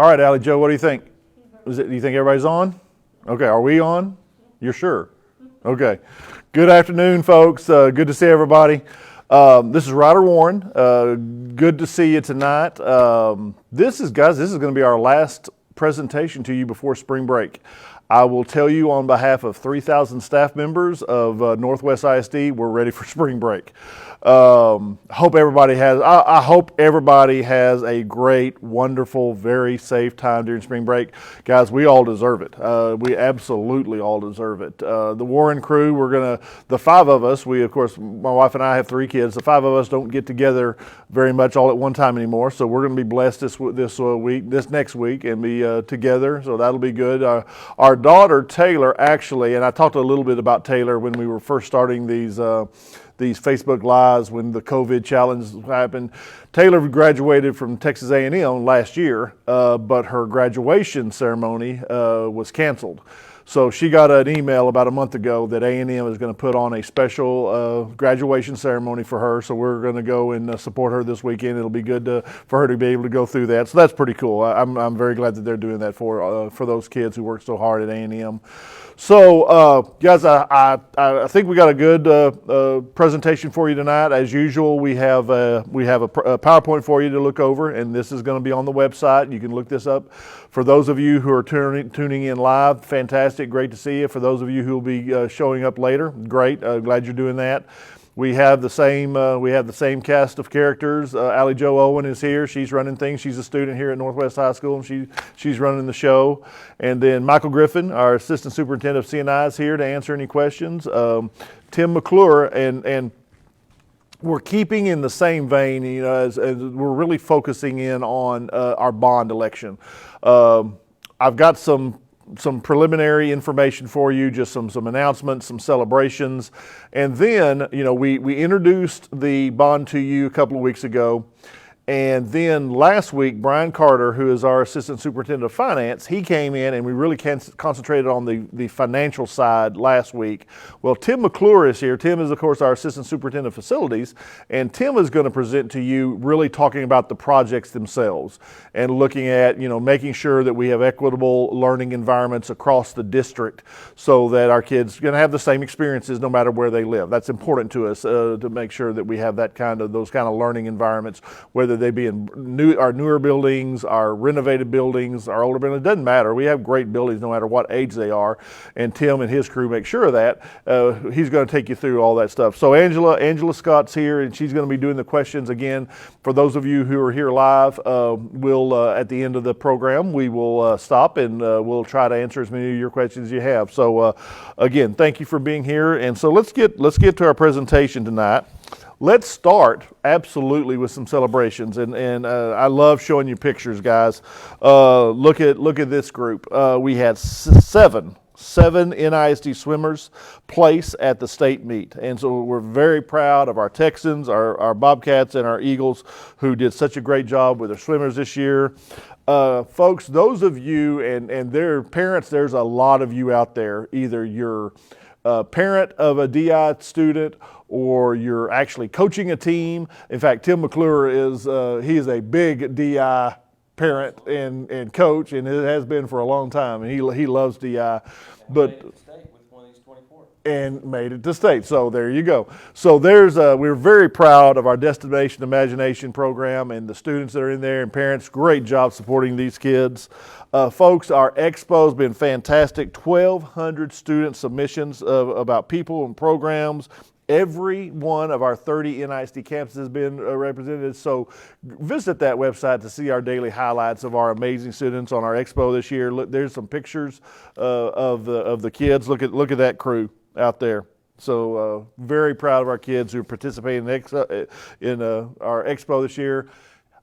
All right, Allie Joe, what do you think? Do you think everybody's on? Okay, are we on? You're sure? Okay. Good afternoon, folks. Good to see everybody. This is Ryder Warren. Good to see you tonight. This is going to be our last presentation to you before spring break. I will tell you on behalf of 3,000 staff members of Northwest ISD, we're ready for spring break. I hope everybody has a great, wonderful, very safe time during spring break. Guys, we all deserve it. We absolutely all deserve it. The Warren crew, the five of us, of course, my wife and I have 3 kids. The 5 of us don't get together very much all at one time anymore. So we're going to be blessed this next week and be together. So that'll be good. Our daughter, Taylor, actually, and I talked a little bit about Taylor when we were first starting these Facebook Lives when the COVID challenge happened. Taylor graduated from Texas A&M last year, but her graduation ceremony was canceled. So she got an email about a month ago that A&M is going to put on a special graduation ceremony for her. So we're going to go and support her this weekend. It'll be good for her to be able to go through that. So that's pretty cool. I'm very glad that they're doing that for those kids who work so hard at A&M. So, guys, I think we got a good presentation for you tonight. As usual, we have a PowerPoint for you to look over, and this is going to be on the website. You can look this up. For those of you who are tuning in live, fantastic, great to see you. For those of you who will be showing up later, great, glad you're doing that. We have the same cast of characters. Allie Joe Owen is here. She's running things. She's a student here at Northwest High School, and she's running the show. And then Michael Griffin, our Assistant Superintendent of C&I, is here to answer any questions. Tim McClure, and we're keeping in the same vein, as we're really focusing in on our bond election. I've got some preliminary information for you, just some announcements, some celebrations. And then, we introduced the bond to you a couple of weeks ago. And then last week, Brian Carter, who is our Assistant Superintendent of Finance, he came in and we really concentrated on the financial side last week. Well, Tim McClure is here. Tim is, of course, our Assistant Superintendent of Facilities. And Tim is going to present to you really talking about the projects themselves and looking at, making sure that we have equitable learning environments across the district so that our kids are going to have the same experiences no matter where they live. That's important to us to make sure that we have those kind of learning environments, whether they be in our newer buildings, our renovated buildings, our older buildings. It doesn't matter. We have great buildings no matter what age they are, and Tim and his crew make sure of that. He's going to take you through all that stuff. So Angela Scott's here, and she's going to be doing the questions again. For those of you who are here live, we'll at the end of the program, we will stop and we'll try to answer as many of your questions as you have. So again, thank you for being here. And so let's get to our presentation tonight. Let's start absolutely with some celebrations, and I love showing you pictures, guys. Look at this group. We had seven NISD swimmers place at the state meet, and so we're very proud of our Texans, our Bobcats, and our Eagles who did such a great job with their swimmers this year. Folks, those of you and their parents, there's a lot of you out there. Either you're a parent of a DI student or you're actually coaching a team. In fact, Tim McClure is a big DI parent and coach, and it has been for a long time, and he loves DI. And made it to state. So there you go. So we're very proud of our Destination Imagination program and the students that are in there and parents. Great job supporting these kids. Folks, our expo has been fantastic. 1,200 student submissions about people and programs. Every one of our 30 NISD campuses has been represented. So visit that website to see our daily highlights of our amazing students on our expo this year. Look, there's some pictures of the kids. Look at that crew out there. So very proud of our kids who participated in our expo this year.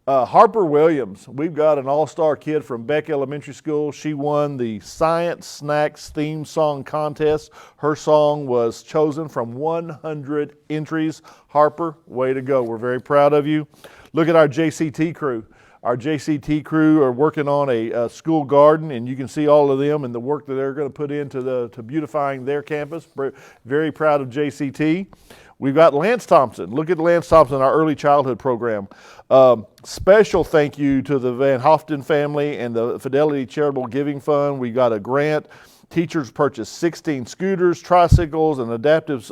Harper Williams, we've got an all-star kid from Beck Elementary School. She won the Science Snacks theme song contest. Her song was chosen from 100 entries. Harper, way to go. We're very proud of you. Look at our JCT crew. Our JCT crew are working on a school garden, and you can see all of them and the work that they're going to put into to beautifying their campus. Very proud of JCT. We've got Lance Thompson. Look at Lance Thompson, our early childhood program. Special thank you to the Van Hoften family and the Fidelity Charitable Giving Fund. We got a grant. Teachers purchased 16 scooters, tricycles, an adaptive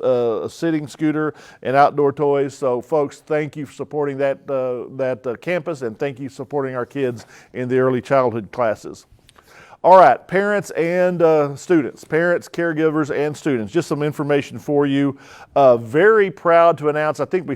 sitting scooter, and outdoor toys. So, folks, thank you for supporting that campus, and thank you for supporting our kids in the early childhood classes. All right, parents and students, parents, caregivers, and students. Just some information for you. Very proud to announce. I think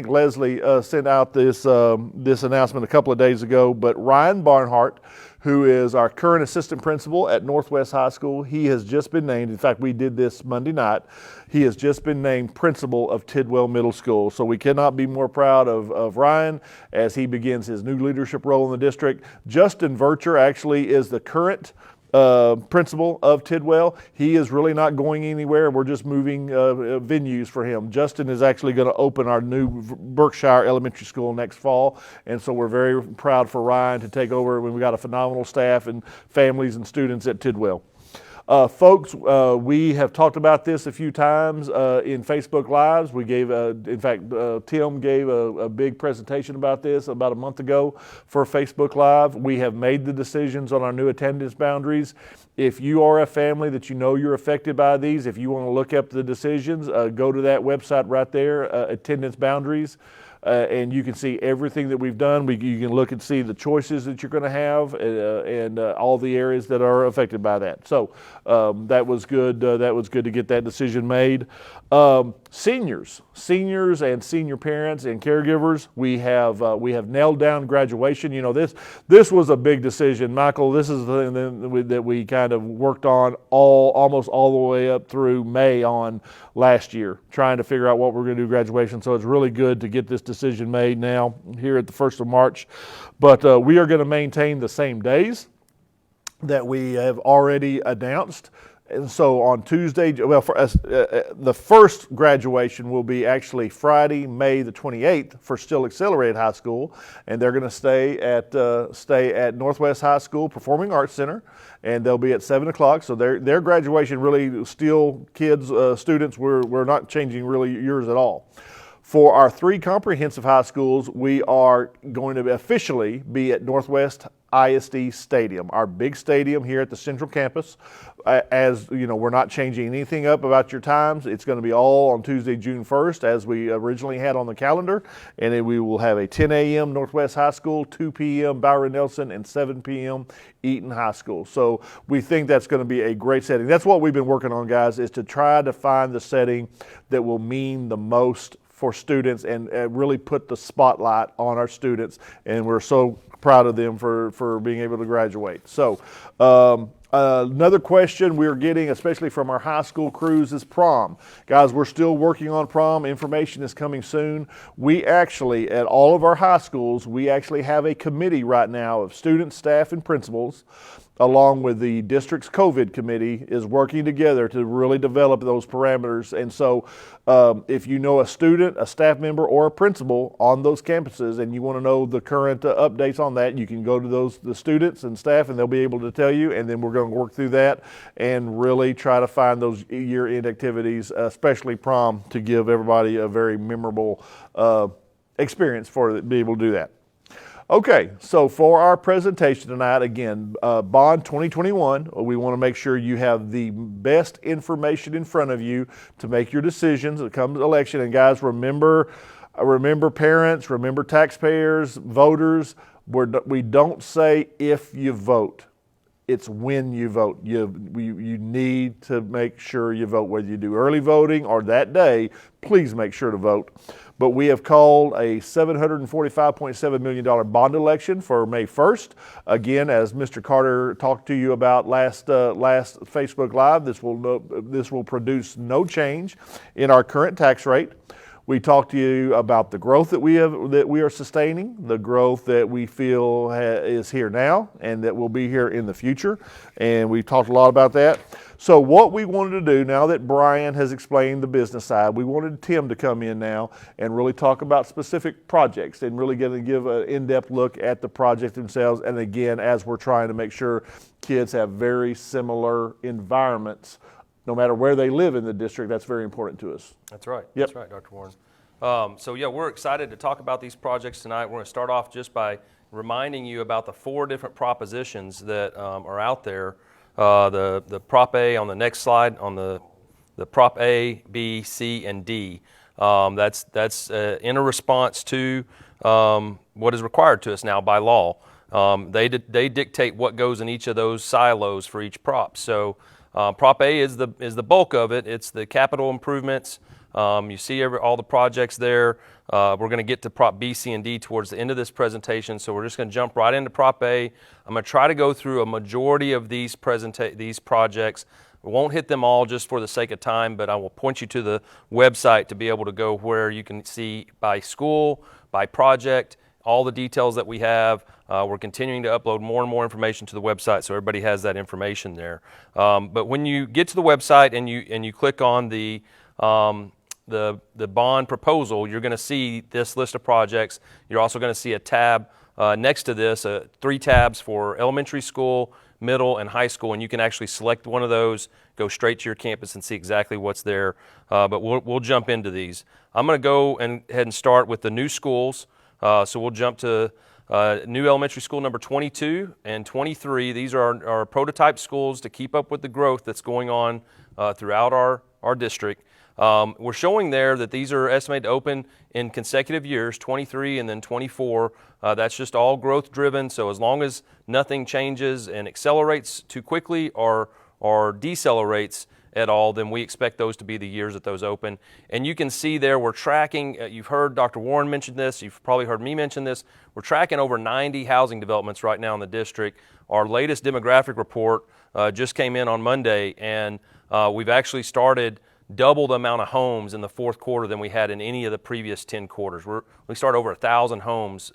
Leslie sent out this announcement a couple of days ago. But Ryan Barnhart, who is our current assistant principal at Northwest High School, he has just been named. In fact, we did this Monday night. He has just been named principal of Tidwell Middle School. So we cannot be more proud of Ryan as he begins his new leadership role in the district. Justin Vercher actually is the current principal of Tidwell. He is really not going anywhere. We're just moving venues for him. Justin is actually going to open our new Berkshire Elementary School next fall, and so we're very proud for Ryan to take over when we got a phenomenal staff and families and students at Tidwell. Folks, we have talked about this a few times in Facebook Lives. We gave, in fact, Tim gave a big presentation about this about a month ago for Facebook Live. We have made the decisions on our new attendance boundaries. If you are a family that you know you're affected by these, if you want to look up the decisions, go to that website right there, attendance boundaries. And you can see everything that we've done. You can look and see the choices that you're going to have and all the areas that are affected by that. So that was good. That was good to get that decision made. Seniors and senior parents and caregivers, we have nailed down graduation. You know, this was a big decision, Michael. This is the thing that we kind of worked on almost all the way up through May on last year, trying to figure out what we're going to do graduation. So it's really good to get this decision made now here at the 1st of March. But we are going to maintain the same days that we have already announced. And so on Tuesday, the first graduation will be actually Friday, May the 28th for Still Accelerated High School, and they're going to stay at Northwest High School Performing Arts Center, and they'll be at 7 o'clock. So their graduation really still kids, students. We're not changing really yours at all. For our 3 comprehensive high schools, we are going to officially be at Northwest ISD Stadium, our big stadium here at the Central Campus. As you know, we're not changing anything up about your times. It's going to be all on Tuesday, June 1st, as we originally had on the calendar. And then we will have a 10 a.m. Northwest High School, 2 p.m. Byron Nelson, and 7 p.m. Eaton High School. So we think that's going to be a great setting. That's what we've been working on, guys, is to try to find the setting that will mean the most for students and really put the spotlight on our students. And we're so proud of them for being able to graduate. So another question we're getting, especially from our high school crews, is prom. Guys, we're still working on prom. Information is coming soon. We actually, at all of our high schools, we actually have a committee right now of students, staff, and principals, along with the district's COVID committee, is working together to really develop those parameters. And so if you know a student, a staff member, or a principal on those campuses and you want to know the current updates on that, you can go to the students and staff, and they'll be able to tell you. And then we're going to work through that and really try to find those year-end activities, especially prom, to give everybody a very memorable experience for be able to do that. Okay, so for our presentation tonight, again, Bond 2021, we want to make sure you have the best information in front of you to make your decisions when it comes to election. And guys, remember parents, remember taxpayers, voters, we don't say if you vote. It's when you vote. You need to make sure you vote, whether you do early voting or that day. Please make sure to vote. But we have called a $745.7 million bond election for May 1st. Again, as Mr. Carter talked to you about last Facebook Live, this will produce no change in our current tax rate. We talked to you about the growth that we are sustaining, the growth that we feel is here now and that will be here in the future. And we've talked a lot about that. So what we wanted to do, now that Brian has explained the business side, we wanted Tim to come in now and really talk about specific projects and really give an in-depth look at the project themselves. And again, as we're trying to make sure kids have very similar environments, no matter where they live in the district, that's very important to us. That's right. Yep. That's right, Dr. Warren. So yeah, we're excited to talk about these projects tonight. We're going to start off just by reminding you about the 4 different propositions that are out there. The Prop A on the next slide, on the Prop A, B, C, and D. That's in a response to what is required to us now by law. They dictate what goes in each of those silos for each prop. So Prop A is the bulk of it. It's the capital improvements. You see all the projects there. We're going to get to Prop B, C, and D towards the end of this presentation, so we're just going to jump right into Prop A. I'm going to try to go through a majority of these projects. We won't hit them all just for the sake of time, but I will point you to the website to be able to go where you can see by school, by project, all the details that we have. We're continuing to upload more and more information to the website, so everybody has that information there. But when you get to the website and you click on the bond proposal, you're going to see this list of projects. You're also going to see a tab next to this, 3 tabs for elementary school, middle, and high school, and you can actually select one of those, go straight to your campus and see exactly what's there. But we'll jump into these. I'm going to go ahead and start with the new schools. So we'll jump to new elementary school number 22 and 23. These are our prototype schools to keep up with the growth that's going on throughout our district. We're showing there that these are estimated to open in consecutive years, 23 and then 24. That's just all growth driven, so as long as nothing changes and accelerates too quickly or decelerates at all, then we expect those to be the years that those open. And you can see there we're tracking, you've heard Dr. Warren mention this, you've probably heard me mention this, we're tracking over 90 housing developments right now in the district. Our latest demographic report just came in on Monday, and we've actually started double the amount of homes in the 4th quarter than we had in any of the previous 10 quarters. We started over 1,000 homes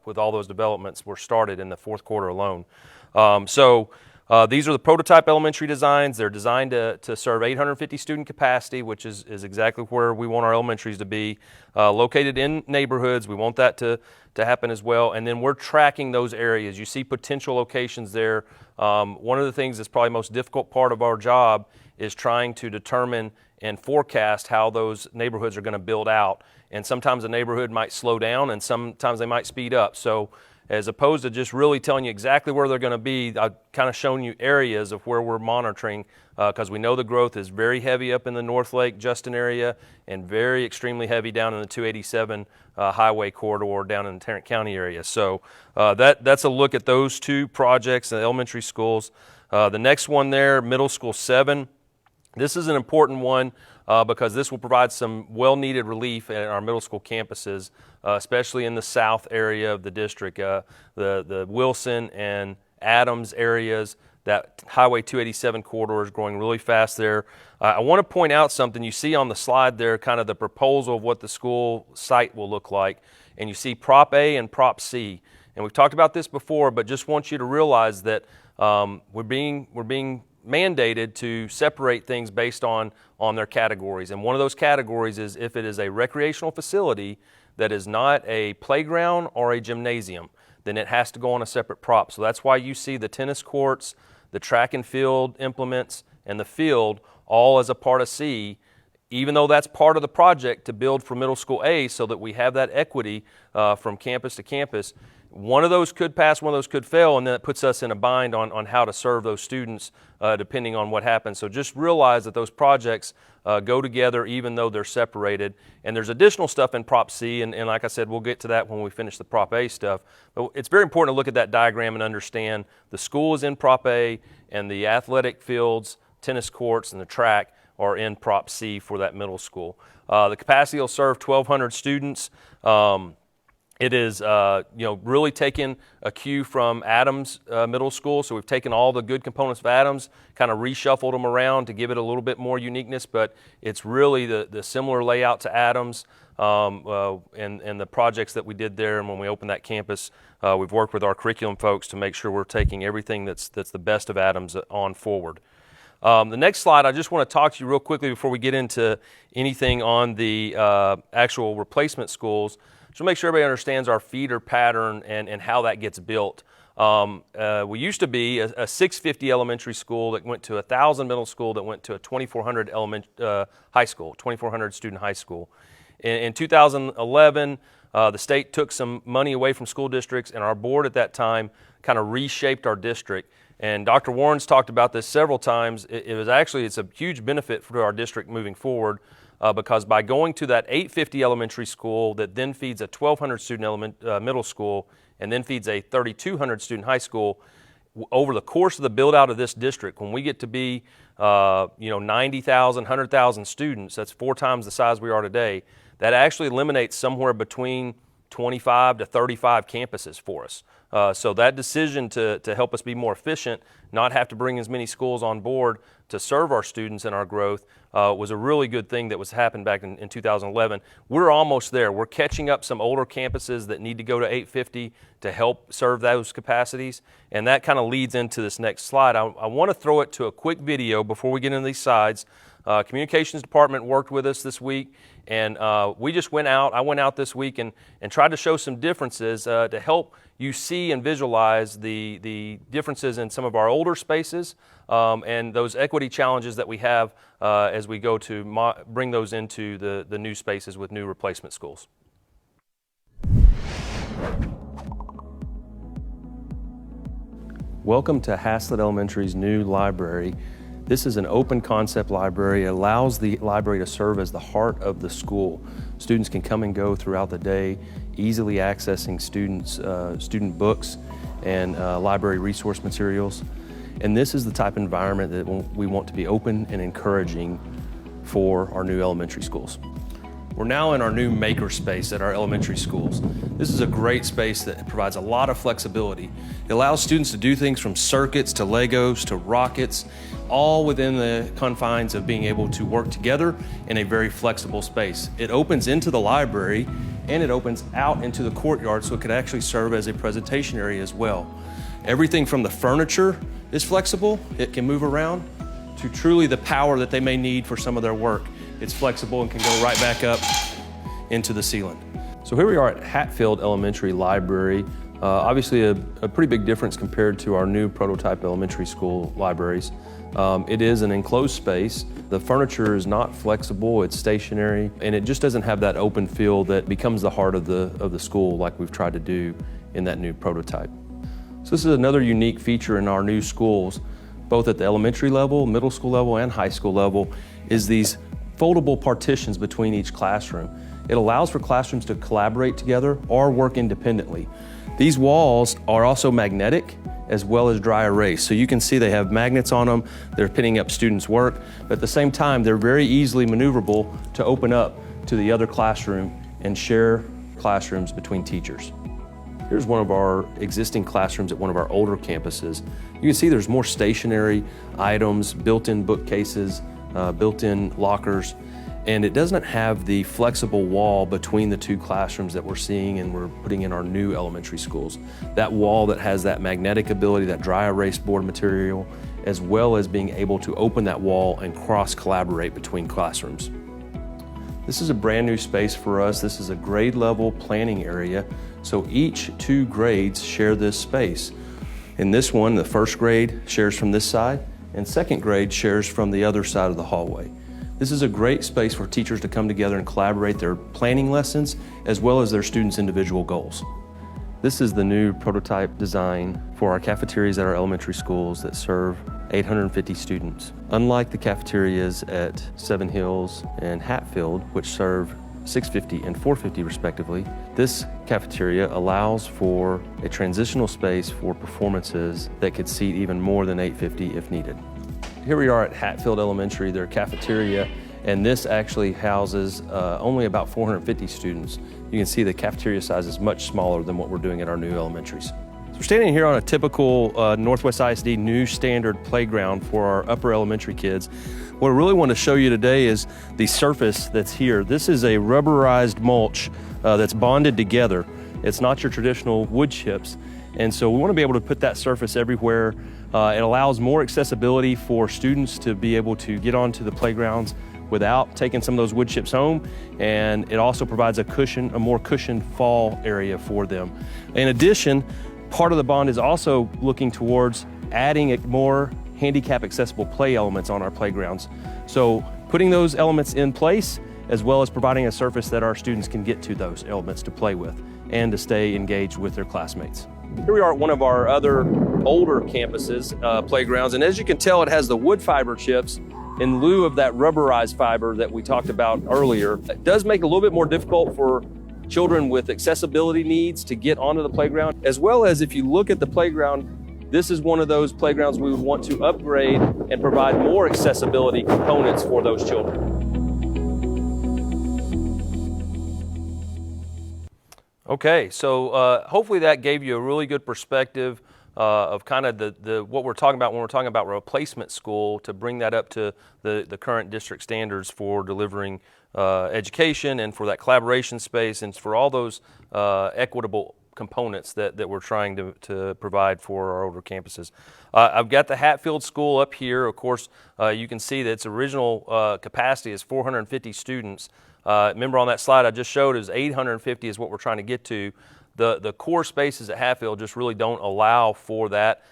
with all those developments were started in the 4th quarter alone. These are the prototype elementary designs. They're designed to serve 850 student capacity, which is exactly where we want our elementaries to be. Located in neighborhoods, we want that to happen as well. And then we're tracking those areas. You see potential locations there. One of the things that's probably the most difficult part of our job is trying to determine and forecast how those neighborhoods are going to build out. And sometimes a neighborhood might slow down and sometimes they might speed up. So as opposed to just really telling you exactly where they're going to be, I've kind of shown you areas of where we're monitoring because we know the growth is very heavy up in the North Lake, Justin area, and very extremely heavy down in the 287 highway corridor down in the Tarrant County area. So that's a look at those 2 projects in the elementary schools. The next one there, middle school 7. This is an important one because this will provide some well-needed relief at our middle school campuses, especially in the south area of the district. The Wilson and Adams areas, that Highway 287 corridor is growing really fast there. I want to point out something. You see on the slide there kind of the proposal of what the school site will look like, and you see Prop A and Prop C. And we've talked about this before, but just want you to realize that we're being mandated to separate things based on their categories. And one of those categories is if it is a recreational facility that is not a playground or a gymnasium, then it has to go on a separate prop. So that's why you see the tennis courts, the track and field implements, and the field all as a part of C, even though that's part of the project to build for middle school A so that we have that equity from campus to campus. One of those could pass, one of those could fail, and then it puts us in a bind on how to serve those students depending on what happens. So just realize that those projects go together even though they're separated. And there's additional stuff in Prop C, and like I said, we'll get to that when we finish the Prop A stuff. But it's very important to look at that diagram and understand the school is in Prop A, and the athletic fields, tennis courts, and the track are in Prop C for that middle school. The capacity will serve 1,200 students. It is, really taken a cue from Adams Middle School. So we've taken all the good components of Adams, kind of reshuffled them around to give it a little bit more uniqueness, but it's really the similar layout to Adams and the projects that we did there. And when we opened that campus, we've worked with our curriculum folks to make sure we're taking everything that's the best of Adams on forward. The next slide, I just want to talk to you real quickly before we get into anything on the actual replacement schools. Just to make sure everybody understands our feeder pattern and how that gets built. We used to be a 650 elementary school that went to 1,000 middle school that went to a 2,400 high school, 2,400 student high school. In 2011, the state took some money away from school districts, and our board at that time kind of reshaped our district. And Dr. Warren's talked about this several times. It's a huge benefit for our district moving forward because by going to that 850 elementary school that then feeds a 1,200 student middle school and then feeds a 3,200 student high school, over the course of the build out of this district, when we get to be 90,000, 100,000 students, that's 4 times the size we are today, that actually eliminates somewhere between 25 to 35 campuses for us. So that decision to help us be more efficient, not have to bring as many schools on board to serve our students and our growth was a really good thing that was happened back in 2011. We're almost there. We're catching up some older campuses that need to go to 850 to help serve those capacities. And that kind of leads into this next slide. I want to throw it to a quick video before we get into these sides. Communications department worked with us this week, and we just went out. I went out this week and tried to show some differences to help you see and visualize the differences in some of our older spaces and those equity challenges that we have as we go to bring those into the new spaces with new replacement schools. Welcome to Hatfield Elementary's new library. This is an open concept library. It allows the library to serve as the heart of the school. Students can come and go throughout the day, easily accessing student books and library resource materials. And this is the type of environment that we want to be open and encouraging for our new elementary schools. We're now in our new maker space at our elementary schools. This is a great space that provides a lot of flexibility. It allows students to do things from circuits to Legos to rockets, all within the confines of being able to work together in a very flexible space. It opens into the library and it opens out into the courtyard, so it could actually serve as a presentation area as well. Everything from the furniture is flexible, it can move around, to truly the power that they may need for some of their work. It's flexible and can go right back up into the ceiling. So here we are at Hatfield Elementary Library. Obviously a pretty big difference compared to our new prototype elementary school libraries. It is an enclosed space. The furniture is not flexible, it's stationary, and it just doesn't have that open feel that becomes the heart of the school like we've tried to do in that new prototype. So this is another unique feature in our new schools, both at the elementary level, middle school level, and high school level, is these foldable partitions between each classroom. It allows for classrooms to collaborate together or work independently. These walls are also magnetic as well as dry erase. So you can see they have magnets on them, they're pinning up students' work, but at the same time, they're very easily maneuverable to open up to the other classroom and share classrooms between teachers. Here's one of our existing classrooms at one of our older campuses. You can see there's more stationary items, built-in bookcases, built-in lockers, and it doesn't have the flexible wall between the two classrooms that we're seeing and we're putting in our new elementary schools. That wall that has that magnetic ability, that dry erase board material, as well as being able to open that wall and cross-collaborate between classrooms. This is a brand new space for us. This is a grade level planning area, so each 2 grades share this space. In this one, the first grade shares from this side, and second grade shares from the other side of the hallway. This is a great space for teachers to come together and collaborate their planning lessons as well as their students' individual goals. This is the new prototype design for our cafeterias at our elementary schools that serve 850 students. Unlike the cafeterias at Seven Hills and Hatfield, which serve 650 and 450 respectively, this cafeteria allows for a transitional space for performances that could seat even more than 850 if needed. Here we are at Hatfield Elementary, their cafeteria, and this actually houses only about 450 students. You can see the cafeteria size is much smaller than what we're doing at our new elementaries. So we're standing here on a typical Northwest ISD new standard playground for our upper elementary kids. What I really want to show you today is the surface that's here. This is a rubberized mulch that's bonded together. It's not your traditional wood chips. And so we want to be able to put that surface everywhere It allows more accessibility for students to be able to get onto the playgrounds without taking some of those wood chips home, and it also provides a more cushioned fall area for them. In addition, part of the bond is also looking towards adding more handicap accessible play elements on our playgrounds. So putting those elements in place, as well as providing a surface that our students can get to those elements to play with and to stay engaged with their classmates. Here we are at one of our other older campuses, playgrounds, and as you can tell, it has the wood fiber chips in lieu of that rubberized fiber that we talked about earlier. It does make it a little bit more difficult for children with accessibility needs to get onto the playground, as well as if you look at the playground, this is one of those playgrounds we would want to upgrade and provide more accessibility components for those children. Okay, so hopefully that gave you a really good perspective of kind of what we're talking about when we're talking about replacement school, to bring that up to the current district standards for delivering education and for that collaboration space and for all those equitable components that we're trying to provide for our older campuses. I've got the Hatfield School up here. Of course, you can see that its original capacity is 450 students. Remember on that slide I just showed is 850 is what we're trying to get to. The core spaces at Hatfield just really don't allow for that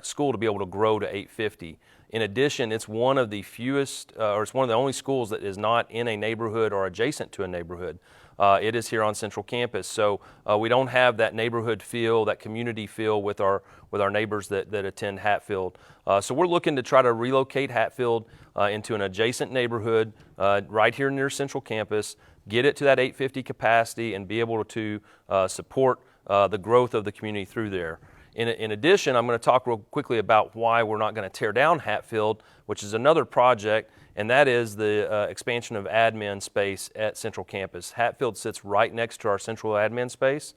school to be able to grow to 850. In addition, it's one of the fewest, or it's one of the only schools that is not in a neighborhood or adjacent to a neighborhood. It is here on Central Campus, so we don't have that neighborhood feel, that community feel with our neighbors that attend Hatfield. So we're looking to try to relocate Hatfield into an adjacent neighborhood right here near Central Campus, get it to that 850 capacity, and be able to support the growth of the community through there. In addition, I'm going to talk real quickly about why we're not going to tear down Hatfield, which is another project, and that is the expansion of admin space at Central Campus. Hatfield sits right next to our central admin space,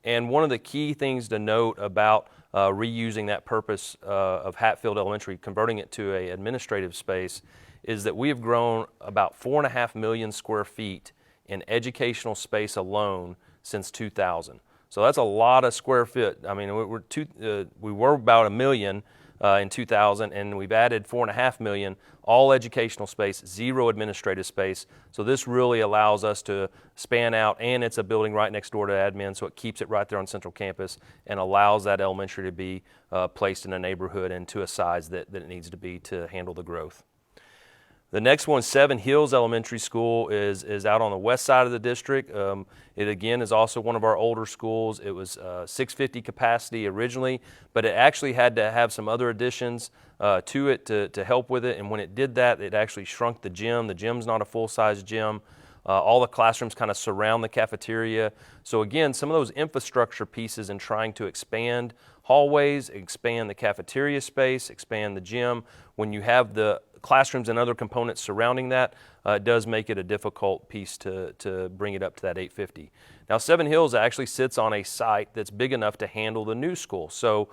and one of the key things to note about reusing that purpose of Hatfield Elementary, converting it to an administrative space, is that we have grown about 4.5 million square feet in educational space alone since 2000. So that's a lot of square foot. I mean, we were about 1 million in 2000, and we've added 4.5 million, all educational space, 0 administrative space. So this really allows us to span out, and it's a building right next door to admin, so it keeps it right there on Central Campus and allows that elementary to be placed in a neighborhood and to a size that it needs to be to handle the growth. The next one, Seven Hills Elementary School, is out on the west side of the district. It again is also one of our older schools. It was 650 capacity originally, but it actually had to have some other additions to it to help with it. And when it did that, it actually shrunk the gym. The gym's not a full-size gym. All the classrooms kind of surround the cafeteria. So again, some of those infrastructure pieces in trying to expand hallways, expand the cafeteria space, expand the gym, when you have the classrooms and other components surrounding that, it does make it a difficult piece to bring it up to that 850. Now, Seven Hills actually sits on a site that's big enough to handle the new school. So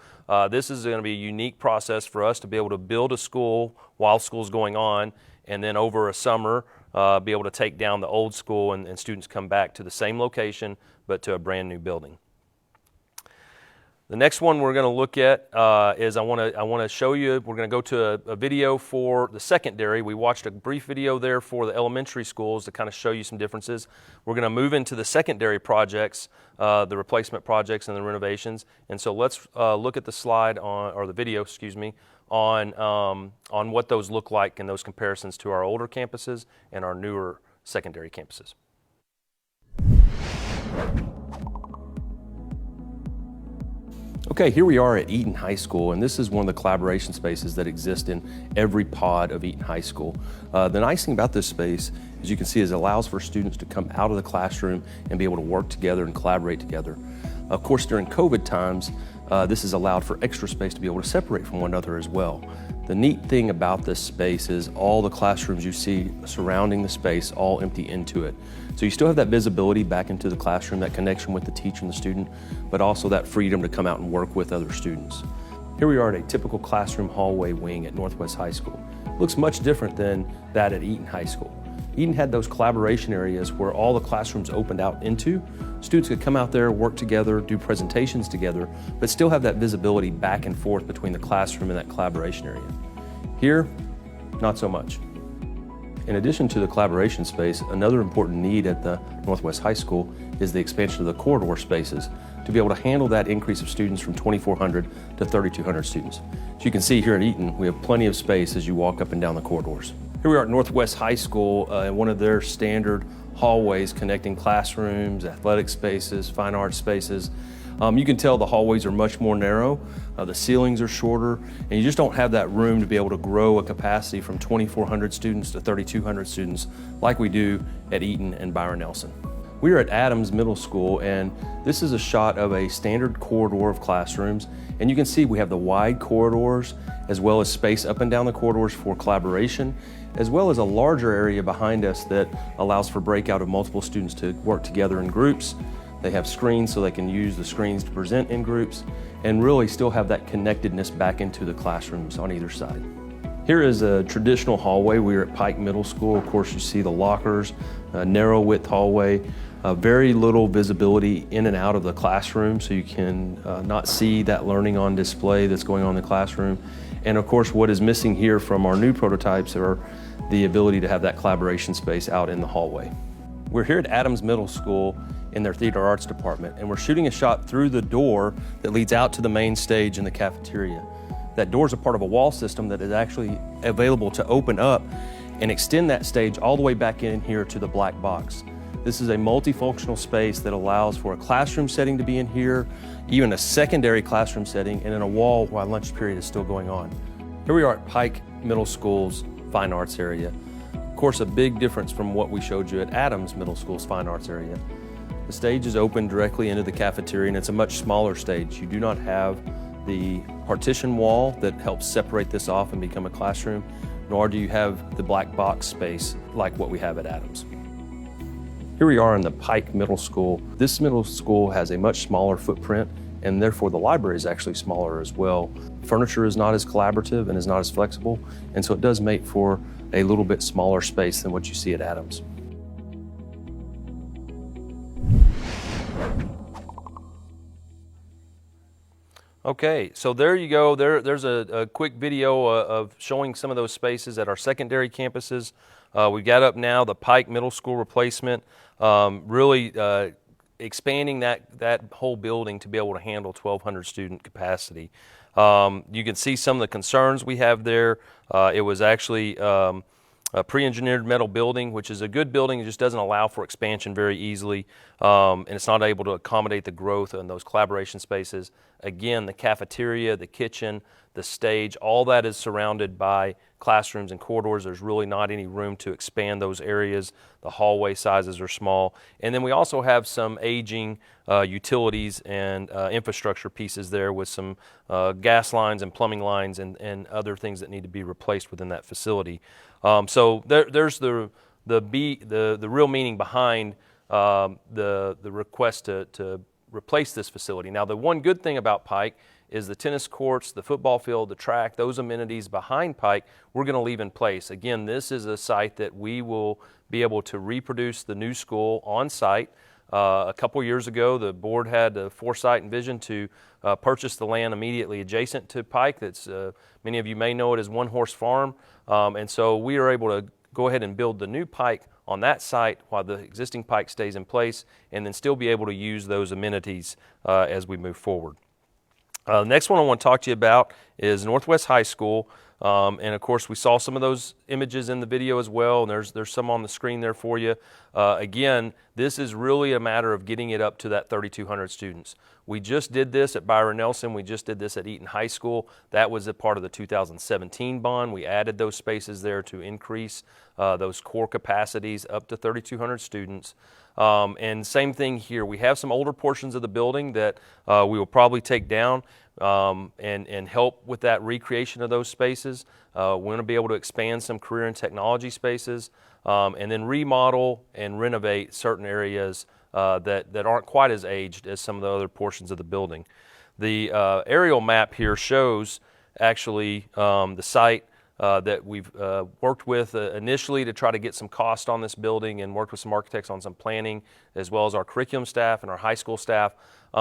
this is going to be a unique process for us to be able to build a school while school's going on, and then over a summer be able to take down the old school and students come back to the same location but to a brand new building. The next one we're going to look at is I want to show you, we're going to go to a video for the secondary. We watched a brief video there for the elementary schools to kind of show you some differences. We're going to move into the secondary projects, the replacement projects and the renovations. And so let's look at the slide or the video, excuse me, on what those look like and those comparisons to our older campuses and our newer secondary campuses. Okay, here we are at Eaton High School, and this is one of the collaboration spaces that exist in every pod of Eaton High School. The nice thing about this space, as you can see, is it allows for students to come out of the classroom and be able to work together and collaborate together. Of course, during COVID times, this has allowed for extra space to be able to separate from one another as well. The neat thing about this space is all the classrooms you see surrounding the space all empty into it. So you still have that visibility back into the classroom, that connection with the teacher and the student, but also that freedom to come out and work with other students. Here we are at a typical classroom hallway wing at Northwest High School. It looks much different than that at Eaton High School. Eaton had those collaboration areas where all the classrooms opened out into. Students could come out there, work together, do presentations together, but still have that visibility back and forth between the classroom and that collaboration area. Here, not so much. In addition to the collaboration space, another important need at the Northwest High School is the expansion of the corridor spaces to be able to handle that increase of students from 2,400 to 3,200 students. As you can see here at Eaton, we have plenty of space as you walk up and down the corridors. Here we are at Northwest High School in one of their standard hallways connecting classrooms, athletic spaces, fine arts spaces. You can tell the hallways are much more narrow, the ceilings are shorter, and you just don't have that room to be able to grow a capacity from 2,400 students to 3,200 students like we do at Eaton and Byron Nelson. We are at Adams Middle School, and this is a shot of a standard corridor of classrooms, and you can see we have the wide corridors as well as space up and down the corridors for collaboration, as well as a larger area behind us that allows for breakout of multiple students to work together in groups. They have screens so they can use the screens to present in groups and really still have that connectedness back into the classrooms on either side. Here is a traditional hallway. We're at Pike Middle School. Of course, you see the lockers, a narrow width hallway, very little visibility in and out of the classroom, so you can not see that learning on display that's going on in the classroom. And of course, what is missing here from our new prototypes are the ability to have that collaboration space out in the hallway. We're here at Adams Middle School in their theater arts department, and we're shooting a shot through the door that leads out to the main stage in the cafeteria. That door is a part of a wall system that is actually available to open up and extend that stage all the way back in here to the black box. This is a multifunctional space that allows for a classroom setting to be in here, even a secondary classroom setting, and in a wall while lunch period is still going on. Here we are at Pike Middle School's fine arts area. Of course, a big difference from what we showed you at Adams Middle School's fine arts area. The stage is open directly into the cafeteria, and it's a much smaller stage. You do not have the partition wall that helps separate this off and become a classroom, nor do you have the black box space like what we have at Adams. Here we are in the Pike Middle School. This middle school has a much smaller footprint, and therefore the library is actually smaller as well. Furniture is not as collaborative and is not as flexible, and so it does make for a little bit smaller space than what you see at Adams. Okay, so there you go. There's a quick video of showing some of those spaces at our secondary campuses. We got up now the Pike Middle School replacement, really expanding that whole building to be able to handle 1,200 student capacity. You can see some of the concerns we have there. It was actually a pre-engineered metal building, which is a good building. It just doesn't allow for expansion very easily, and it's not able to accommodate the growth in those collaboration spaces. Again, the cafeteria, the kitchen, the stage, all that is surrounded by classrooms and corridors. There's really not any room to expand those areas. The hallway sizes are small. And then we also have some aging utilities and infrastructure pieces there with some gas lines and plumbing lines and other things that need to be replaced within that facility. So there's the real meaning behind the request to replace this facility. Now, the one good thing about Pike is the tennis courts, the football field, the track, those amenities behind Pike, we're going to leave in place. Again, this is a site that we will be able to reproduce the new school on site. A couple years ago, the board had the foresight and vision to purchase the land immediately adjacent to Pike. That's many of you may know it as One Horse Farm, and so we are able to go ahead and build the new Pike on that site while the existing Pike stays in place, and then still be able to use those amenities as we move forward. The next one I want to talk to you about is Northwest High School. And of course, we saw some of those images in the video as well, and there's some on the screen there for you. Again, this is really a matter of getting it up to that 3,200 students. We just did this at Byron Nelson. We just did this at Eaton High School. That was a part of the 2017 bond. We added those spaces there to increase those core capacities up to 3,200 students. And same thing here. We have some older portions of the building that we will probably take down and help with that recreation of those spaces. We're going to be able to expand some career and technology spaces, and then remodel and renovate certain areas that aren't quite as aged as some of the other portions of the building. The aerial map here shows actually the site that we've worked with initially to try to get some cost on this building, and worked with some architects on some planning, as well as our curriculum staff and our high school staff.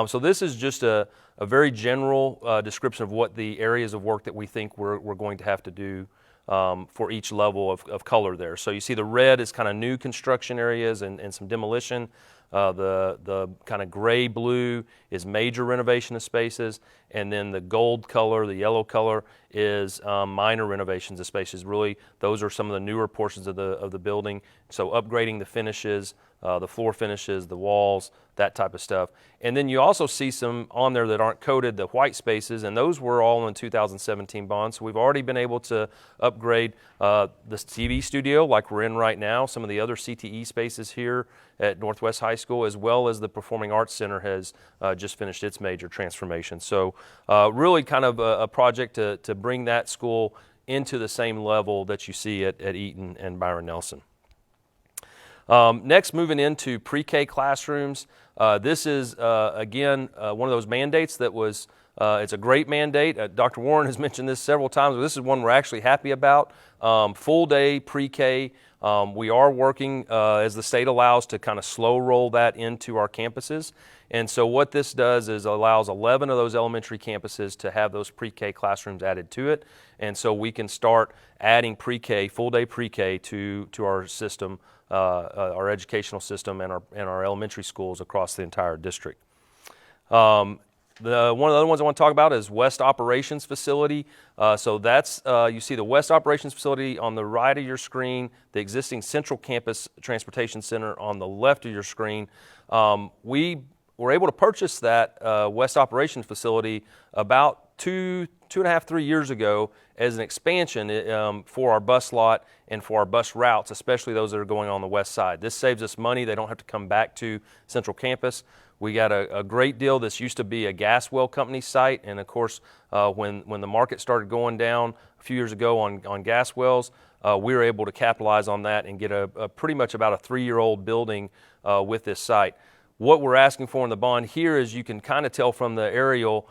So this is just a very general description of what the areas of work that we think we're going to have to do for each level of color there. So you see the red is kind of new construction areas and some demolition. The kind of gray blue is major renovation of spaces, and then the gold color, the yellow color, is minor renovations of spaces. Really, those are some of the newer portions of the building. So upgrading the finishes, the floor finishes, the walls, that type of stuff. And then you also see some on there that aren't coated, the white spaces, and those were all in 2017 bonds. So we've already been able to upgrade the TV studio like we're in right now, some of the other CTE spaces here at Northwest High School, as well as the Performing Arts Center has just finished its major transformation. So really kind of a project to bring that school into the same level that you see at Eaton and Byron Nelson. Next, moving into pre-K classrooms. This is, again, one of those mandates that was, it's a great mandate. Dr. Warren has mentioned this several times, but this is one we're actually happy about. Full day pre-K. We are working, as the state allows, to kind of slow roll that into our campuses. And so what this does is allows 11 of those elementary campuses to have those pre-K classrooms added to it. And so we can start adding pre-K, full day pre-K to our system, our educational system and our elementary schools across the entire district. One of the other ones I want to talk about is West Operations Facility. So that's, you see the West Operations Facility on the right of your screen, the existing Central Campus Transportation Center on the left of your screen. We were able to purchase that West Operations Facility about two and a half, 3 years ago as an expansion for our bus lot and for our bus routes, especially those that are going on the west side. This saves us money. They don't have to come back to Central Campus. We got a great deal. This used to be a gas well company site, and of course, when the market started going down a few years ago on gas wells, we were able to capitalize on that and get a pretty much about a 3-year-old building with this site. What we're asking for in the bond here is, you can kind of tell from the aerial,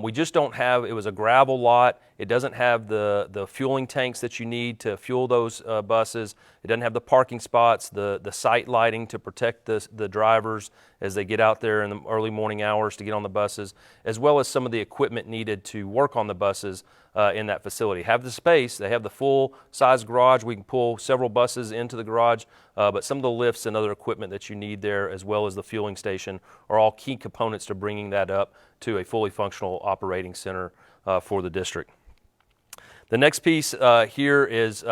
we just don't have, it was a gravel lot. It doesn't have the fueling tanks that you need to fuel those buses. It doesn't have the parking spots, the site lighting to protect the drivers as they get out there in the early morning hours to get on the buses, as well as some of the equipment needed to work on the buses in that facility. Have the space, they have the full size garage. We can pull several buses into the garage, but some of the lifts and other equipment that you need there, as well as the fueling station, are all key components to bringing that up to a fully functional operating center for the district. The next piece here is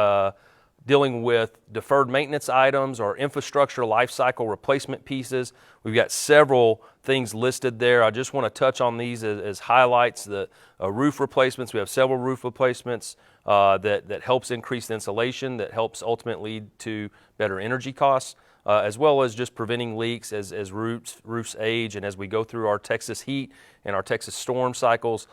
dealing with deferred maintenance items or infrastructure lifecycle replacement pieces. We've got several things listed there. I just want to touch on these as highlights. The roof replacements, we have several roof replacements that helps increase the insulation, that helps ultimately lead to better energy costs, as well as just preventing leaks as roofs age, and as we go through our Texas heat and our Texas storm cycles,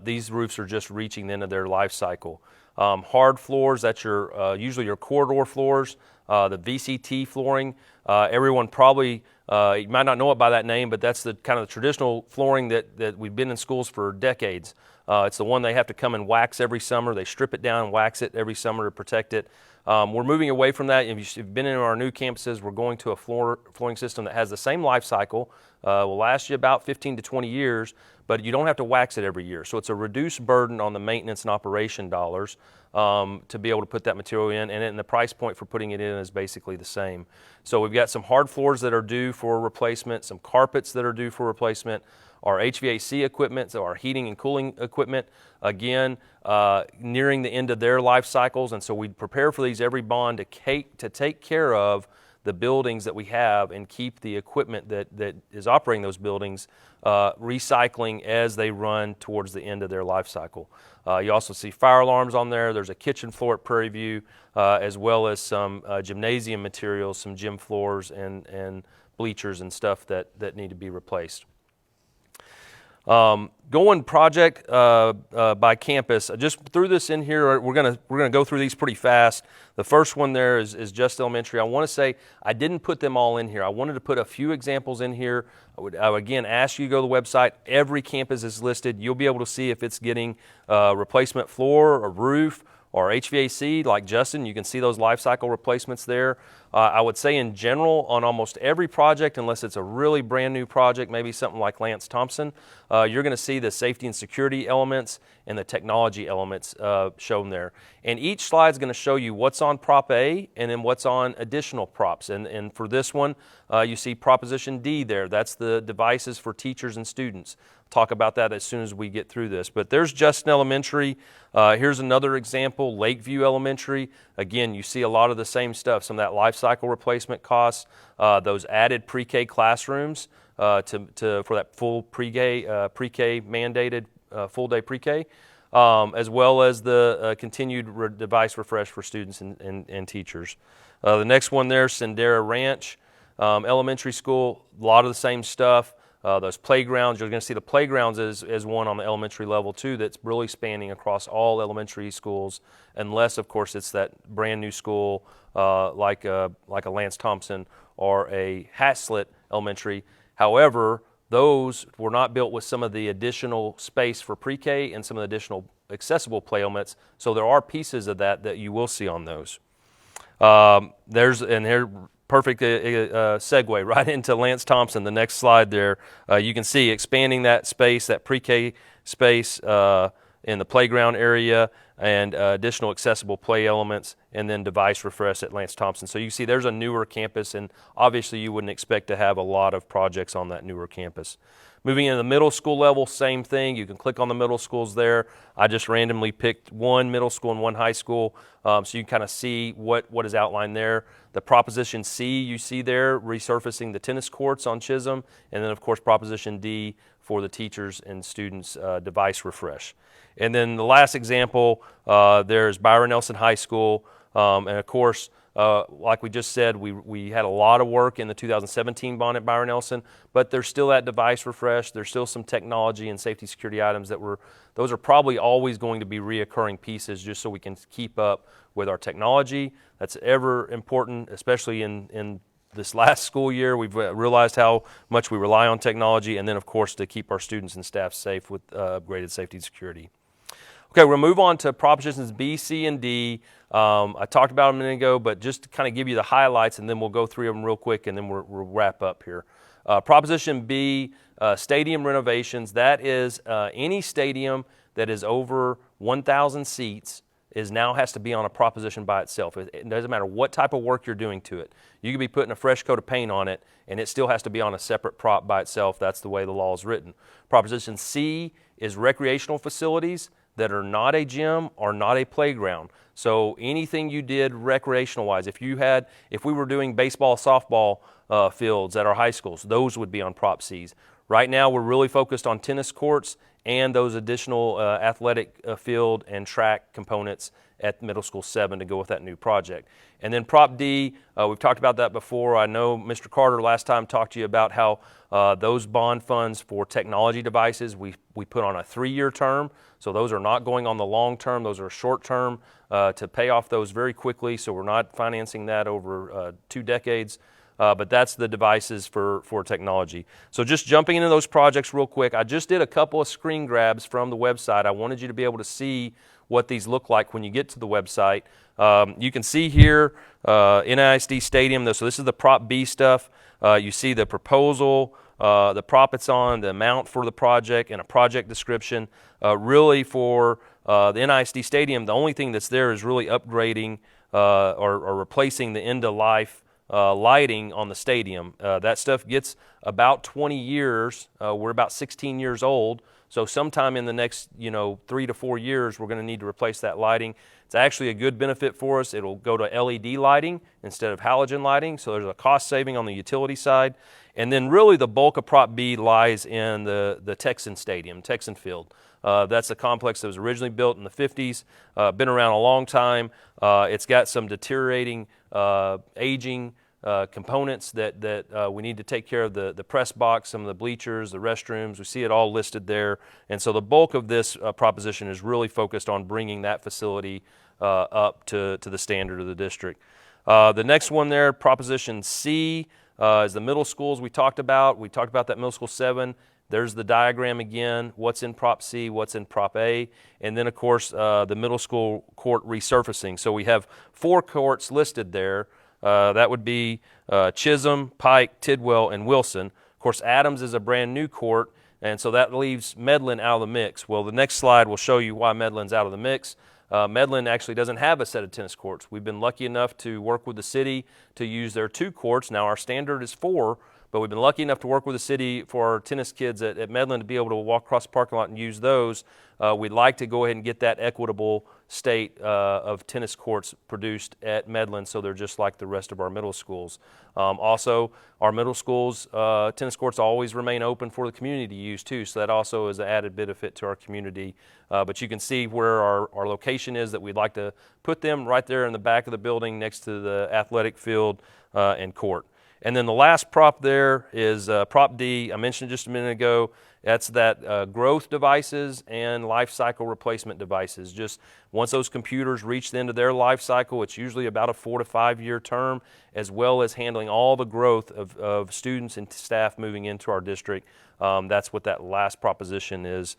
these roofs are just reaching the end of their life cycle. Hard floors, that's usually your corridor floors, the VCT flooring. Everyone probably, you might not know it by that name, but that's the kind of the traditional flooring that we've been in schools for decades. It's the one they have to come and wax every summer. They strip it down and wax it every summer to protect it. We're moving away from that. If you've been in our new campuses, we're going to a flooring system that has the same life cycle, will last you about 15 to 20 years, but you don't have to wax it every year. So it's a reduced burden on the maintenance and operation dollars to be able to put that material in, and then the price point for putting it in is basically the same. So we've got some hard floors that are due for replacement, some carpets that are due for replacement, our HVAC equipment, so our heating and cooling equipment, again, nearing the end of their life cycles, and so we prepare for these every bond to take care of the buildings that we have and keep the equipment that is operating those buildings recycling as they run towards the end of their life cycle. You also see fire alarms on there. There's a kitchen floor at Prairie View, as well as some gymnasium materials, some gym floors and bleachers and stuff that need to be replaced. Going project by campus, I just threw this in here. We're gonna go through these pretty fast. The first one there is Just Elementary. I want to say I didn't put them all in here. I wanted to put a few examples in here. I would again ask you to go to the website. Every campus is listed. You'll be able to see if it's getting replacement floor or roof or HVAC, like Justin, you can see those life cycle replacements there. I would say in general, on almost every project, unless it's a really brand new project, maybe something like Lance Thompson, you're going to see the safety and security elements and the technology elements shown there. And each slide is going to show you what's on Prop A and then what's on additional props. And for this one, you see Proposition D there. That's the devices for teachers and students. Talk about that as soon as we get through this. But there's Justin Elementary. Here's another example, Lakeview Elementary. Again, you see a lot of the same stuff, some of that life cycle replacement costs, those added pre-K classrooms for that full pre-K mandated full day pre-K, as well as the continued device refresh for students and teachers. The next one there, Sendera Ranch Elementary School, a lot of the same stuff. Those playgrounds, you're going to see the playgrounds as one on the elementary level too that's really spanning across all elementary schools, unless of course it's that brand new school like a Lance Thompson or a Hatfield Elementary. However, those were not built with some of the additional space for pre-K and some of the additional accessible play elements, so there are pieces of that you will see on those. Perfect segue right into Lance Thompson. The next slide there, you can see expanding that space, that pre-K space in the playground area, and additional accessible play elements, and then device refresh at Lance Thompson. So you see there's a newer campus, and obviously you wouldn't expect to have a lot of projects on that newer campus. Moving into the middle school level, same thing. You can click on the middle schools there. I just randomly picked one middle school and one high school, so you can kind of see what is outlined there. The Proposition C you see there, resurfacing the tennis courts on Chisholm, and then of course Proposition D for the teachers and students device refresh. And then the last example, there's Byron Nelson High School, and of course, like we just said, we had a lot of work in the 2017 bond at Byron Nelson, but there's still that device refresh. There's still some technology and safety security items those are probably always going to be reoccurring pieces just so we can keep up with our technology. That's ever important, especially in this last school year. We've realized how much we rely on technology, and then of course to keep our students and staff safe with upgraded safety and security. Okay, we'll move on to Propositions B, C, and D. I talked about them a minute ago, but just to kind of give you the highlights, and then we'll go through them real quick, and then we'll wrap up here. Proposition B, stadium renovations. That is any stadium that is over 1,000 seats now has to be on a proposition by itself. It doesn't matter what type of work you're doing to it. You could be putting a fresh coat of paint on it, and it still has to be on a separate prop by itself. That's the way the law is written. Proposition C is recreational facilities that are not a gym or not a playground. So anything you did recreational-wise, if we were doing baseball, softball fields at our high schools, those would be on Prop Cs. Right now, we're really focused on tennis courts and those additional athletic field and track components at Middle School 7 to go with that new project. And then Prop D, we've talked about that before. I know Mr. Carter last time talked to you about how those bond funds for technology devices, we put on a 3-year term. So those are not going on the long term. Those are short term to pay off those very quickly. So we're not financing that over 2 decades. But that's the devices for technology. So just jumping into those projects real quick, I just did a couple of screen grabs from the website. I wanted you to be able to see what these look like when you get to the website. You can see here NISD Stadium, so this is the Prop B stuff. You see the proposal, the prop it's on, the amount for the project, and a project description. Really for the NISD Stadium, the only thing that's there is really upgrading or replacing the end-of-life lighting on the stadium. That stuff gets about 20 years. We're about 16 years old, so sometime in the next 3 to 4 years we're going to need to replace that lighting. It's actually a good benefit for us. It'll go to LED lighting instead of halogen lighting, so there's a cost saving on the utility side. And then really the bulk of Prop B lies in the Texan Stadium, Texan Field. That's a complex that was originally built in the 50s, been around a long time. It's got some deteriorating, aging components that we need to take care of, the press box, some of the bleachers, the restrooms. We see it all listed there. And so the bulk of this proposition is really focused on bringing that facility up to the standard of the district. The next one there, Proposition C, is the middle schools we talked about. We talked about that Middle School 7 There's the diagram again, what's in Prop C, what's in Prop A, and then of course the middle school court resurfacing. So we have 4 courts listed there. That would be Chisholm, Pike, Tidwell, and Wilson. Of course, Adams is a brand new court, and so that leaves Medlin out of the mix. Well, the next slide will show you why Medlin's out of the mix. Medlin actually doesn't have a set of tennis courts. We've been lucky enough to work with the city to use their 2 courts. Now our standard is 4, but we've been lucky enough to work with the city for our tennis kids at Medlin to be able to walk across the parking lot and use those. We'd like to go ahead and get that equitable state of tennis courts produced at Medlin so they're just like the rest of our middle schools. Also, our middle schools' tennis courts always remain open for the community to use too, so that also is an added benefit to our community. But you can see where our location is that we'd like to put them right there in the back of the building next to the athletic field and court. And then the last prop there is Prop D. I mentioned just a minute ago. That's that growth devices and life cycle replacement devices. Just once those computers reach the end of their life cycle, it's usually about a 4 to 5 year term, as well as handling all the growth of students and staff moving into our district. That's what that last proposition is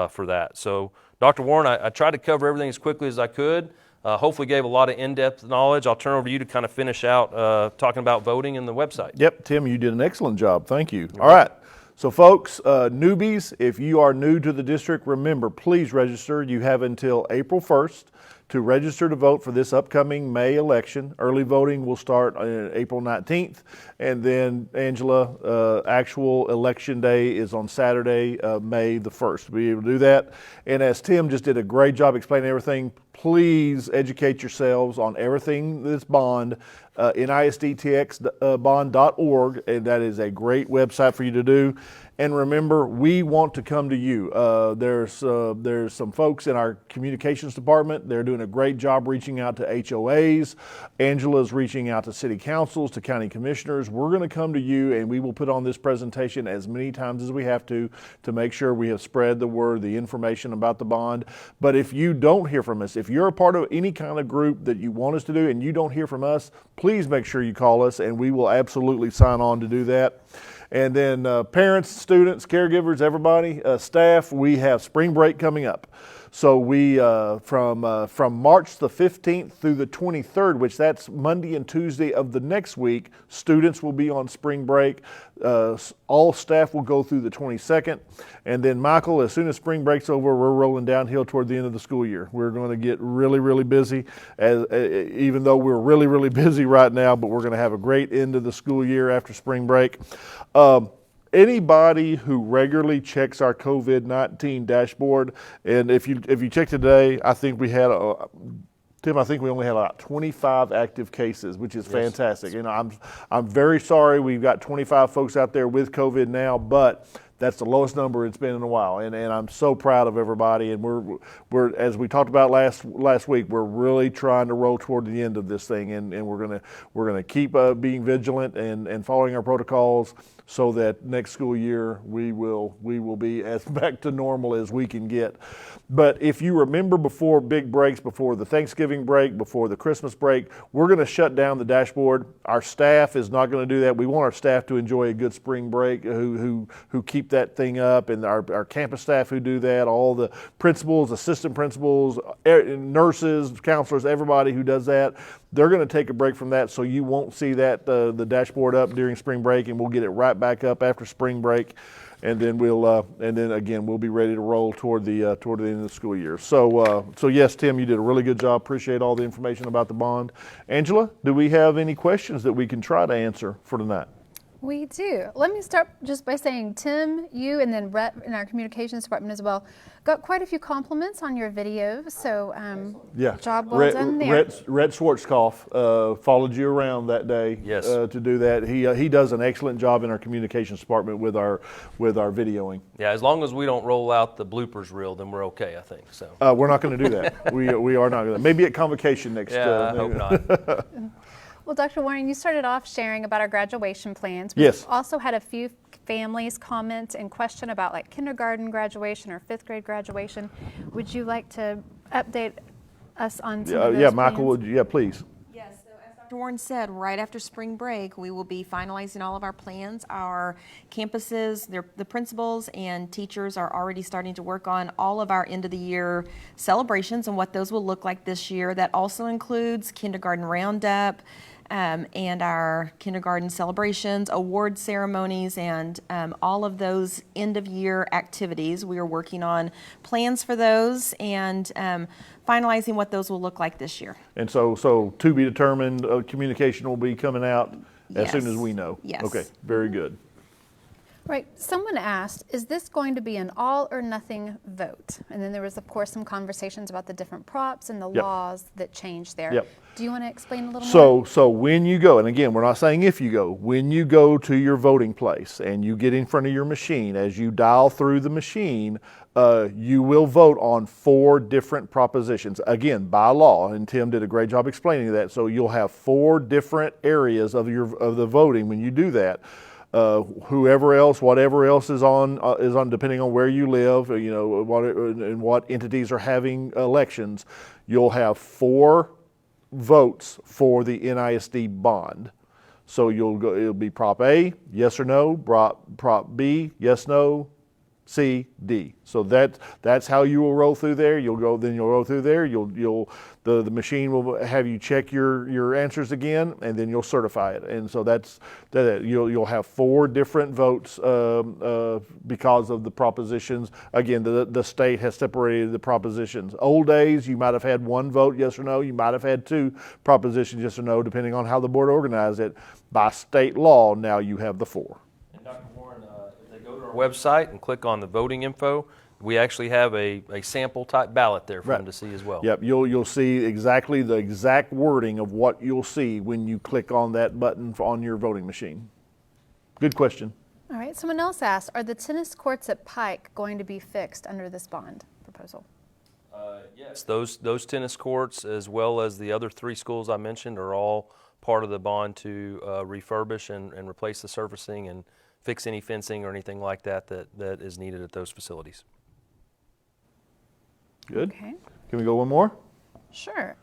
for that. So, Dr. Warren, I tried to cover everything as quickly as I could. Hopefully gave a lot of in-depth knowledge. I'll turn over to you to kind of finish out talking about voting and the website. Yep, Tim, you did an excellent job. Thank you. All right. So folks, newbies, if you are new to the district, remember, please register. You have until April 1st to register to vote for this upcoming May election. Early voting will start on April 19th, and then, Angela, actual election day is on Saturday, May the 1st, to be able to do that. And as Tim just did a great job explaining everything, please educate yourselves on everything that's bond, NISDTXbond.org, and that is a great website for you to do. And remember, we want to come to you. There's some folks in our communications department. They're doing a great job reaching out to HOAs. Angela's reaching out to city councils, to county commissioners. We're going to come to you, and we will put on this presentation as many times as we have to make sure we have spread the word, the information about the bond. But if you don't hear from us, if you're a part of any kind of group that you want us to do and you don't hear from us, please make sure you call us, and we will absolutely sign on to do that. And then parents, students, caregivers, everybody, staff, we have spring break coming up. So we, from March the 15th through the 23rd, which that's Monday and Tuesday of the next week, students will be on spring break. All staff will go through the 22nd. And then, Michael, as soon as spring break's over, we're rolling downhill toward the end of the school year. We're going to get really, really busy, even though we're really, really busy right now, but we're going to have a great end of the school year after spring break. Anybody who regularly checks our COVID-19 dashboard, and if you check today, I think we had Tim, I think we only had about 25 active cases, which is fantastic. You know, I'm very sorry we've got 25 folks out there with COVID now, but that's the lowest number it's been in a while, and I'm so proud of everybody. And we're as we talked about last week, we're really trying to roll toward the end of this thing, and we're gonna keep being vigilant and following our protocols, so that next school year we will be as back to normal as we can get. But if you remember, before big breaks, before the Thanksgiving break, before the Christmas break, we're going to shut down the dashboard. Our staff is not going to do that. We want our staff to enjoy a good spring break, who keep that thing up, and our campus staff who do that, all the principals, assistant principals, nurses, counselors, everybody who does that. They're going to take a break from that, so you won't see that the dashboard up during spring break, and we'll get it right back up after spring break, and then we'll be ready to roll toward the end of the school year. So yes, Tim, you did a really good job. Appreciate all the information about the bond. Angela, do we have any questions that we can try to answer for tonight? We do. Let me start just by saying, Tim, you, and then Rhett in our communications department as well, got quite a few compliments on your video. So job well done there. Rhett Schwarzkopf followed you around that day. Yes. To do that. He does an excellent job in our communications department with our videoing. Yeah, as long as we don't roll out the bloopers reel, then we're okay, I think. So we're not going to do that. we are not going to. Maybe at convocation next. Yeah, I hope not. Well, Dr. Warren, you started off sharing about our graduation plans. Yes. We've also had a few families comment and question about like kindergarten graduation or fifth grade graduation. Would you like to update us on some of those Michael, plans? would you? Yeah, please. Yes, so as Dr. Warren said, right after spring break, we will be finalizing all of our plans. Our campuses, the principals and teachers are already starting to work on all of our end of the year celebrations and what those will look like this year. That also includes kindergarten roundup, and our kindergarten celebrations, award ceremonies, and all of those end-of-year activities. We are working on plans for those and finalizing what those will look like this year. And so to be determined, communication will be coming out as soon as we know? Yes. Okay, very good. Right. Someone asked, is this going to be an all or nothing vote? And then there was, of course, some conversations about the different props and the laws that change there. Yep. Do you want to explain a little more? So when you go, and again, we're not saying if you go, when you go to your voting place and you get in front of your machine, as you dial through the machine, you will vote on 4 different propositions, again, by law, and Tim did a great job explaining that. So you'll have 4 different areas of the voting when you do that. Whoever else, whatever else is on depending on where you live, you know, what entities are having elections, you'll have 4 votes for the NISD bond. So it'll be Prop A, yes or no, Prop B, yes, no, C, D. So that's how you will roll through there. You'll roll through there. The machine will have you check your answers again, and then you'll certify it. And so you'll have 4 different votes because of the propositions. Again, the state has separated the propositions. Old days, you might have had 1 vote, yes or no. You might have had 2 propositions, yes or no, depending on how the board organized it. By state law, now you have the 4. And Dr. Warren, if they go to our website and click on the voting info, we actually have a sample type ballot there for them to see as well. Yep, you'll see exactly the exact wording of what you'll see when you click on that button on your voting machine. Good question. All right. Someone else asked, are the tennis courts at Pike going to be fixed under this bond proposal? Yes, those tennis courts, as well as the other 3 schools I mentioned, are all part of the bond to refurbish and replace the surfacing and fix any fencing or anything like that is needed at those facilities. Good. Okay. Can we go one more? Sure.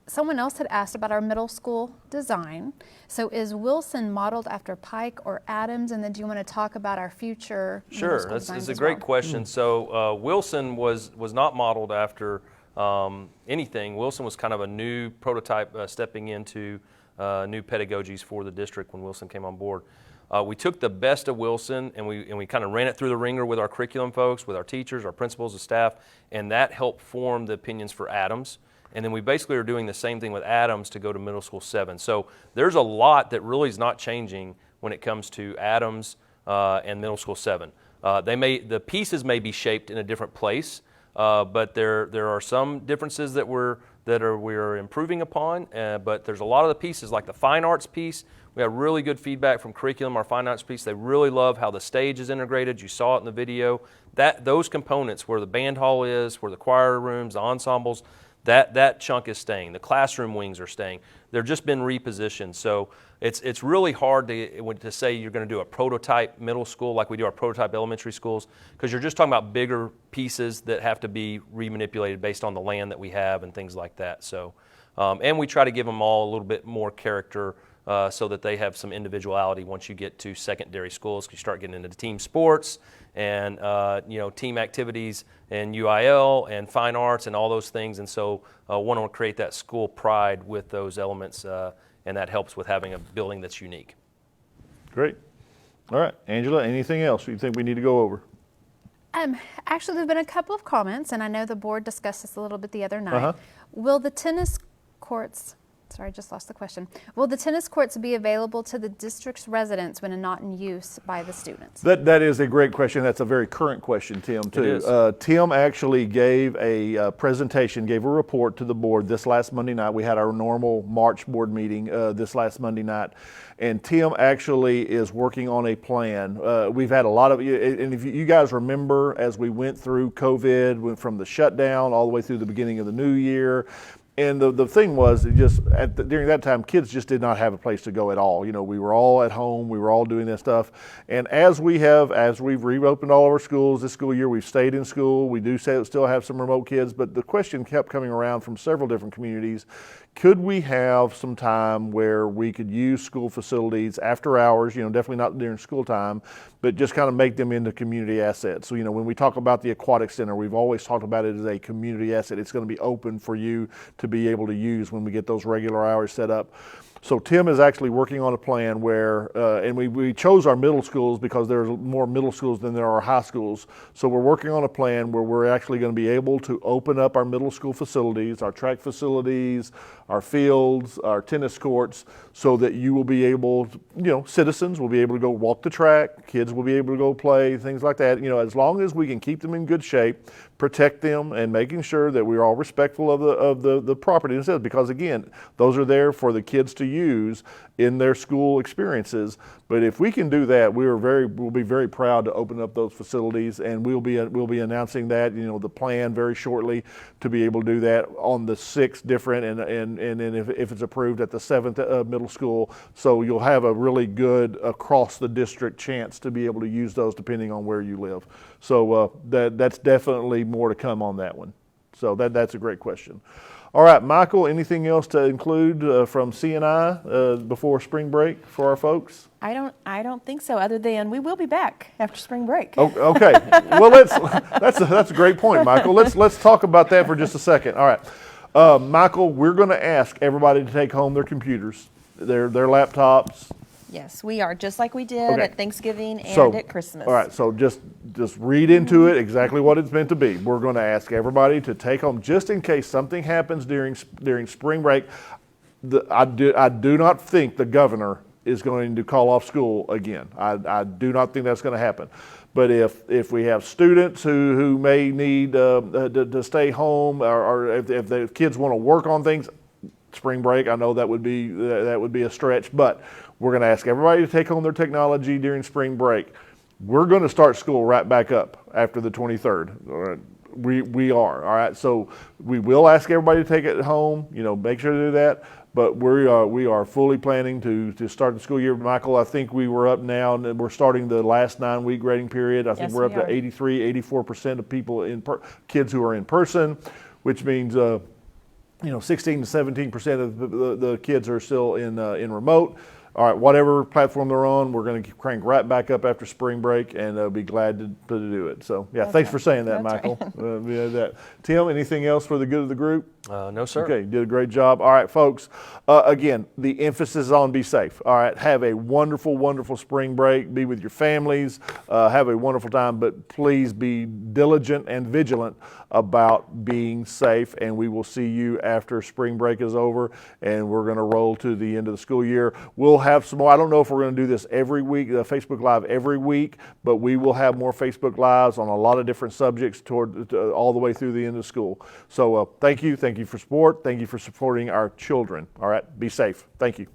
Someone else had asked about our middle school design. So is Wilson modeled after Pike or Adams? And then do you want to talk about our future middle school designs That's a as great well? question. So Wilson was not modeled after anything. Wilson was kind of a new prototype stepping into new pedagogies for the district when Wilson came on board. We took the best of Wilson and we kind of ran it through the ringer with our curriculum folks, with our teachers, our principals, the staff, and that helped form the opinions for Adams. And then we basically are doing the same thing with Adams to go to middle school 7. So there's a lot that really is not changing when it comes to Adams and middle school 7. The pieces may be shaped in a different place, but there are some differences that we're improving upon. But there's a lot of the pieces, like the fine arts piece. We have really good feedback from curriculum, our fine arts piece. They really love how the stage is integrated. You saw it in the video. Those components, where the band hall is, where the choir rooms, the ensembles, that chunk is staying. The classroom wings are staying. They've just been repositioned. So it's really hard to say you're going to do a prototype middle school like we do our prototype elementary schools, because you're just talking about bigger pieces that have to be remanipulated based on the land that we have and things like that. So, and we try to give them all a little bit more character so that they have some individuality once you get to secondary schools. You start getting into the team sports and team activities and UIL and fine arts and all those things. And so want to create that school pride with those elements, and that helps with having a building that's unique. Great. All right, Angela, anything else you think we need to go over? Actually, there have been a couple of comments, and I know the board discussed this a little bit the other night. Will the tennis courts, sorry, I just lost the question. Will the tennis courts be available to the district's residents when not in use by the students? That is a great question. That's a very current question, Tim, too. It is. Tim actually gave a presentation, gave a report to the board this last Monday night. We had our normal March board meeting this last Monday night. And Tim actually is working on a plan. We've had a lot of, and if you guys remember, as we went through COVID, went from the shutdown all the way through the beginning of the new year, And the thing was, during that time, kids just did not have a place to go at all. You know, we were all at home, we were all doing this stuff. And as we've reopened all of our schools this school year, we've stayed in school. We do still have some remote kids, but the question kept coming around from several different communities. Could we have some time where we could use school facilities after hours, you know, definitely not during school time, but just kind of make them into community assets. So, you know, when we talk about the aquatic center, we've always talked about it as a community asset. It's going to be open for you to be able to use when we get those regular hours set up. So Tim is actually working on a plan where, and we chose our middle schools because there's more middle schools than there are high schools. So we're working on a plan where we're actually going to be able to open up our middle school facilities, our track facilities, our fields, our tennis courts, so that you will be able to, you know, citizens will be able to go walk the track, kids will be able to go play, things like that. You know, as long as we can keep them in good shape, protect them, and making sure that we're all respectful of the property themselves, because again, those are there for the kids to use in their school experiences. But if we can do that, we'll be very proud to open up those facilities, and we'll be announcing that, you know, the plan very shortly to be able to do that on the 6 different and then if it's approved at the 7th middle school. So you'll have a really good across the district chance to be able to use those depending on where you live. So that's definitely more to come on that one. So that's a great question. All right, Michael, anything else to include from C&I before spring break for our folks? I don't think so, other than we will be back after spring break. Oh, okay. Well, that's a great point, Michael. Let's talk about that for just a second. All right, Michael, we're going to ask everybody to take home their computers, their laptops. Yes, we are, just like we did Okay. at Thanksgiving and at Christmas. All right, so just read into it exactly what it's meant to be. We're going to ask everybody to take home, just in case something happens during spring break. I do not think the governor is going to call off school again. I do not think that's going to happen. But if we have students who may need to stay home, or if the kids want to work on things, spring break, I know that would be a stretch, but we're going to ask everybody to take home their technology during spring break. We're going to start school right back up after the 23rd. All right. We are, all right. So we will ask everybody to take it home. You know, make sure to do that. But we are fully planning to start the school year. Michael, I think we were up now, and we're starting the last 9-week grading period. I think Yes, we're up we to are. 83, 84% of people kids who are in person, which means 16 to 17% of the kids are still in remote. All right, whatever platform they're on, we're going to crank right back up after spring break, and be glad to do it. So, yeah, thanks for saying that, That's Michael. Tim, anything else for the good of the group? No, sir. Okay, you did a great job. All right, folks, again, the emphasis is on be safe. All right, have a wonderful, wonderful spring break. Be with your families. Have a wonderful time, but please be diligent and vigilant about being safe, and we will see you after spring break is over, and we're going to roll to the end of the school year. We'll have some more. I don't know if we're going to do this every week, Facebook Live every week, but we will have more Facebook Lives on a lot of different subjects all the way through the end of school. So thank you. Thank you for support. Thank you for supporting our children. All right, be safe. Thank you.